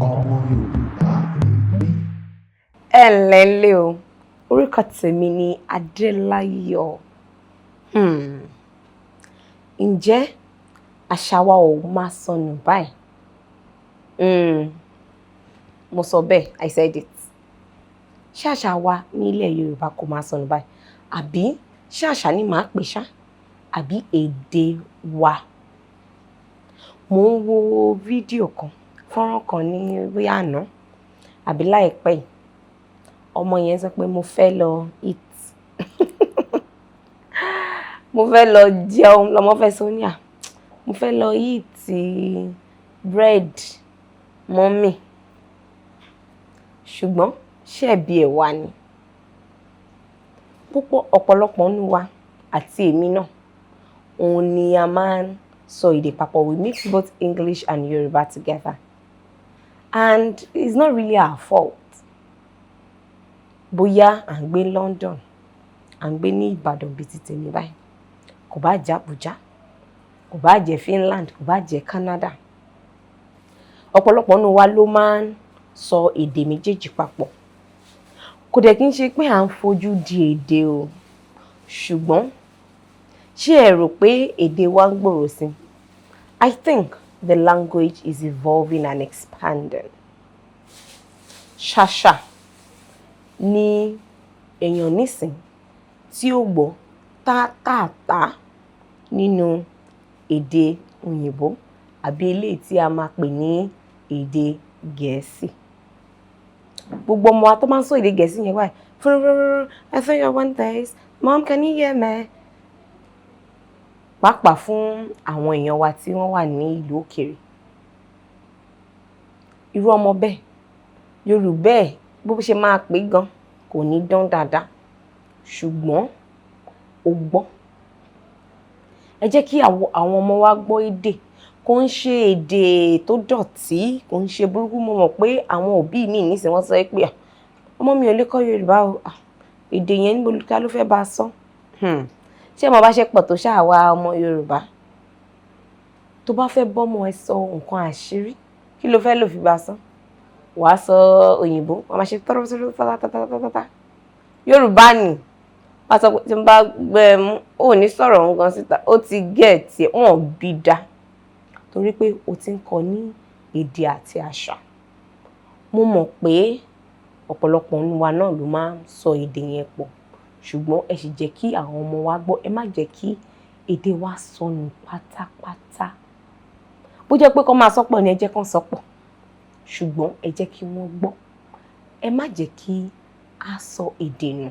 ọmọ Yorùbá ni mí. Ẹ ǹlẹ́ ńlẹ́ o, orúkọ tèmi ni Adéláyọ̀. Ǹjẹ́ àṣà wa ò máa sọnù báyìí? Mo sọ bẹ́ẹ̀, I said it. Ṣé àṣà wa nílẹ̀ Yorùbá kò máa sọnù báyìí? Àbí ṣé àṣà ni màá pè ṣá? Àbí èdè wa? Mo ń wo fídíò kan, fọ́nrán kan ní bóyá àná àbí láìpẹ́ yìí. Ọmọ yẹn sọ pé mo fẹ́ lọ eat. Mo fẹ́ lọ jẹun, lọmọ fẹ́ sọ ní à. Mo fẹ́ lọ eat bread mọ́mì. Ṣùgbọ́n ṣé ẹ̀bi ẹ̀ wá ni? Ọ̀pọ̀lọpọ̀ nínú wa àti èmi náà, òun ni a máa ń sọ èdè papọ̀. We mix both English and Yoruba together. And it's not really our fault. Bóyá à ń gbé London, à ń gbé ní Ìbàdàn bíi ti tèmi báyìí. Kò bá jẹ́ Abuja, kò bá jẹ́ Finland, kò bá jẹ́ Canada. Ọ̀pọ̀lọpọ̀ nínú wa ló máa ń sọ èdè méjèèjì papọ̀. Kò dẹ̀ kí n ṣe pé à ń fojú di èdè o. Ṣùgbọ́n ṣé ẹ rò pé èdè wa ń gbòòrò sí? I think the language is evolving and expanding. Ṣàṣà ni èèyàn nísìn tí ó gbọ́ tátàtà nínú èdè òyìnbó àbí eléyìí tí a máa pè ní èdè Gẹ̀ẹ́sì. Gbogbo ọmọ wa tó máa ń sọ èdè Gẹ̀ẹ́sì yẹn wáyé. I think I want this. Mom, can you hear me? Pàápàá fún àwọn èèyàn wa tí wọ́n wà ní ìlú òkèèrè. Irú ọmọ bẹ́ẹ̀, Yorùbá ẹ̀ bó ṣe máa pè gan kò ní dán dáadáa. Ṣùgbọ́n ó gbọ́. Ẹ jẹ́ kí àwọn ọmọ wa gbọ́ èdè. Kò ń ṣe èdè tó dọ̀tí, kò ń ṣe burúkú. Mo mọ̀ pé àwọn òbí mi nísìn wọ́n sọ pé ọmọ mi ò lè kọ́ Yorùbá o. Èdè yẹn níbo ká ló fẹ́ bá a sọ? Ṣé mo bá ṣe pọ̀ tó ṣáà wá ọmọ Yorùbá? Tó bá fẹ́ bọ́mọ ẹ sọ nǹkan àṣírí, kí ló fẹ́ lò fi bá a sọ? Wàá sọ òyìnbó, wàá máa ṣe tọ́rọ́tọ́rọ́tọ́tọ́tọ́tọ́tọ́. Yorùbá ni. Wàá sọ pé tí mo bá gbẹ mú, ò ní sọ̀rọ̀ nǹkan síta, ó ti gẹ̀ẹ́tì ẹ̀, wọ́n bí dá. Torí pé o ti ń kọ́ ní èdè àti àṣà. Mo mọ̀ pé ọ̀pọ̀lọpọ̀ nínú wa náà ló máa ń sọ èdè yẹn pọ̀. Ṣùgbọ́n ẹ sì jẹ́ kí àwọn ọmọ wa gbọ́. Ẹ má jẹ́ kí èdè wa sọnù pátápátá. Bó jẹ́ pé kó máa sọ́pọ̀ ni ẹ jẹ́ kó sọ́pọ̀. Ṣùgbọ́n ẹ jẹ́ kí wọ́n gbọ́. Ẹ má jẹ́ kí a sọ èdè nù.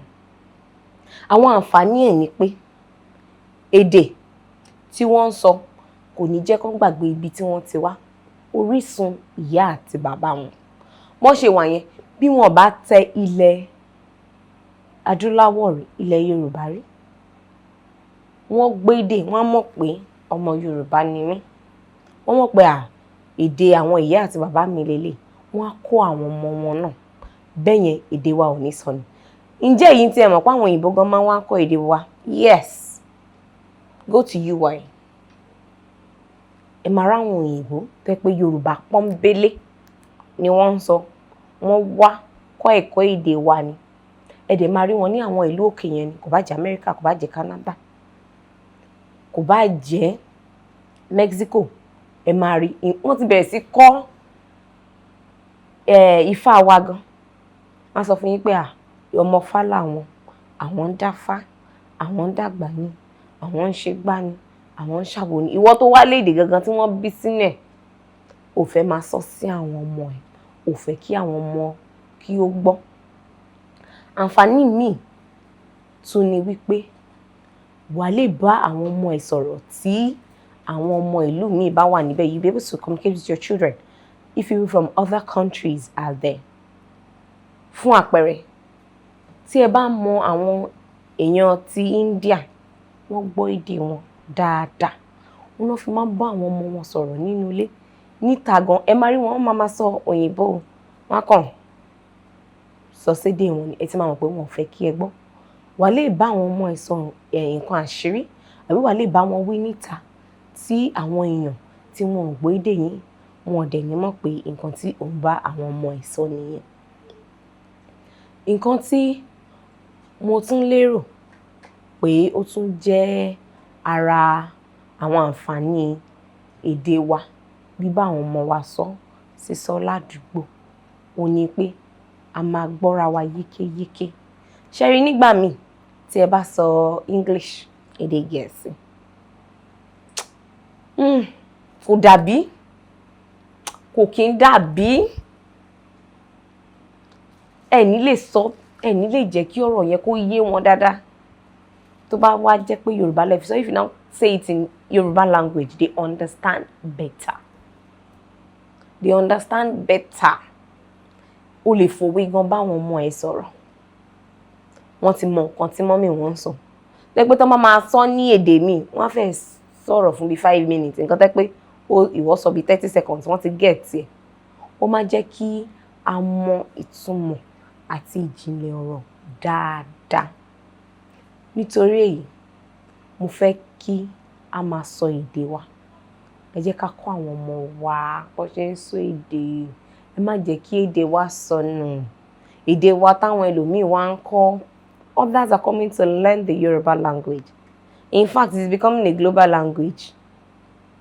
Àwọn àǹfààní ẹ̀ ni pé èdè tí wọ́n ń sọ kò ní jẹ́ kó gbàgbé ibi tí wọ́n ti wá. Orísun ìyá àti bàbá wọn. Wọ́n ṣe wà yẹn bí wọ́n bá tẹ ilẹ̀ Adúláwọ̀ rí, ilẹ̀ Yorùbá rí. Wọ́n gbé èdè, wọ́n mọ̀ pé ọmọ Yorùbá ni mí. Wọ́n mọ̀ pé èdè àwọn ìyá àti bàbá mi lélẹ̀. Wọ́n á kó àwọn ọmọ wọn náà. Bẹ́yẹn èdè wa ò ní sọnù. Ǹjẹ́ èyí tí ẹ mọ̀ pé àwọn òyìnbó gan máa wá kọ́ èdè wa? Yes. Go to UI. Ẹ máa ráwọn òyìnbó tẹ́ pé Yorùbá pọ́nbélé ni wọ́n ń sọ. Wọ́n wá kọ́ ẹ̀kọ́ èdè wa ni. Ẹ dẹ̀ máa rí wọn ní àwọn ìlú òkè yẹn ni. Kò bá jẹ́ Amẹ́ríkà, kò bá jẹ́ Canada, kò bá jẹ́ Mexico. Ẹ máa rí. Wọ́n ti bẹ̀rẹ̀ sí kọ́ Ifá wa gan. Wọ́n sọ fún yín pé ọmọ Fá làwọn, àwọn ń dáfá, àwọn ń dàgbà ni, àwọn ń ṣe gbá ni, àwọn ń ṣàwo ni. Ìwọ tó wá lédè gangan tí wọ́n bí sílẹ̀, ò fẹ́ máa sọ sí àwọn ọmọ ẹ̀, ò fẹ́ kí àwọn ọmọ kí ó gbọ́. Àǹfààní míì tún ni wípé wà lè bá àwọn ọmọ ẹ̀ sọ̀rọ̀ tí àwọn ọmọ ìlú míì bá wà níbẹ̀. You'll be able to communicate with your children if people from other countries are there. Fún àpẹẹrẹ, tí ẹ bá mọ àwọn èèyàn ti India, wọ́n gbọ́ èdè wọn dáadáa. Wọ́n ló fi máa ń bá àwọn ọmọ wọn sọ̀rọ̀ nínú ilé. Níta gan, ẹ máa rí wọn máa sọ òyìnbó. Wọ́n kàn sọ sédè wọn ni. Ẹ ti máa mọ̀ pé wọn ò fẹ́ kí ẹ gbọ́. Wà lè bá àwọn ọmọ ẹ sọ nǹkan àṣírí, àbí wà lè bá wọn wí níta tí àwọn èèyàn tí wọn ò gbọ́ èdè yín wọn dẹ̀ ní mọ̀ pé nǹkan tí òun bá àwọn ọmọ ẹ̀ sọ nìyẹn. Nǹkan tí mo tún lérò pé ó tún jẹ́ ara àwọn àǹfààní èdè wa bíbá àwọn ọmọ wa sọ sísọ ládùúgbò ó ní pé a máa gbọ́ra wa yékéyéké. Ṣé rí nígbà míì tí ẹ bá sọ English èdè Gẹ̀ẹ́sì kò dàbí kò kí ń dàbí ẹ ní lè sọ ẹ ní lè jẹ́ kí ọ̀rọ̀ yẹn kó yé wọn dáadáa tó bá wá jẹ́ pé Yorùbá lẹ fi sọ. If you now say it in Yoruba language they understand better. They understand better. O lè fòwe gan báwọn ọmọ ẹ sọ̀rọ̀ wọ́n ti mọ nǹkan tí mọ́mì wọn ń sọ lẹ́gbẹ́ tó máa sọ ní èdè míì wọ́n á fẹ́ sọ̀rọ̀ fún bí 5 minutes nǹkan tẹ́ pé ìwọ sọ bí 30 seconds wọ́n ti get ẹ̀. Ó máa jẹ́ kí a mọ ìtumọ̀ àti ìjìnlẹ̀ ọ̀rọ̀ dáadáa. Nítorí èyí mo fẹ́ kí a máa sọ èdè wa. Ẹ jẹ́ ká kọ́ àwọn ọmọ wa bó ṣe ń sọ èdè. Ẹ má jẹ́ kí èdè wa sọnù. Èdè wa táwọn ẹlòmíì wá ń kọ́. Others are coming to learn the Yoruba language. In fact, it's becoming a global language.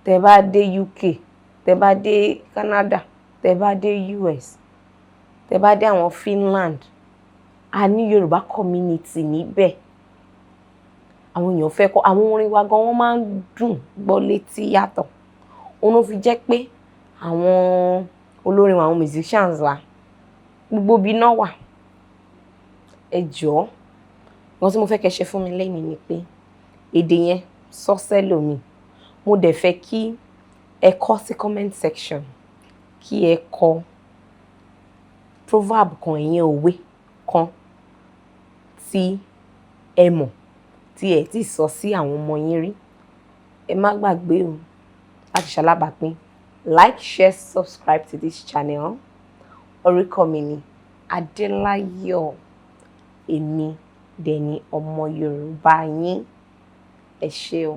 Tẹ́ bá dé UK, tẹ́ bá dé Canada, tẹ́ bá dé US, tẹ́ bá dé àwọn Finland, a ní Yorùbá community níbẹ̀. Àwọn èèyàn fẹ́ kọ́ àwọn orin wa gan wọ́n máa ń dùn gbọ́ létí yàtọ̀. Òun ló fi jẹ́ pé àwọn olórin wa àwọn musicians wa gbogbo ibi náà wà. Ẹ jọ̀ọ́ nǹkan tí mo fẹ́ kẹ́ ṣe fún mi lẹ́yìn ni pé èdè yẹn sọ sẹ́lòmíì. Mo dẹ̀ fẹ́ kí ẹ kọ sí comment section kí ẹ kọ proverb kan ìyẹn òwe kan tí ẹ mọ̀ tí ẹ ti sọ sí àwọn ọmọ yín rí. Ẹ má gbàgbé o láti ṣalábàápín like share subscribe to this channel. Orúkọ mi ni Adéláyọ̀. Èmi dẹ̀ ni ọmọ Yorùbá yín. Ẹ ṣé o.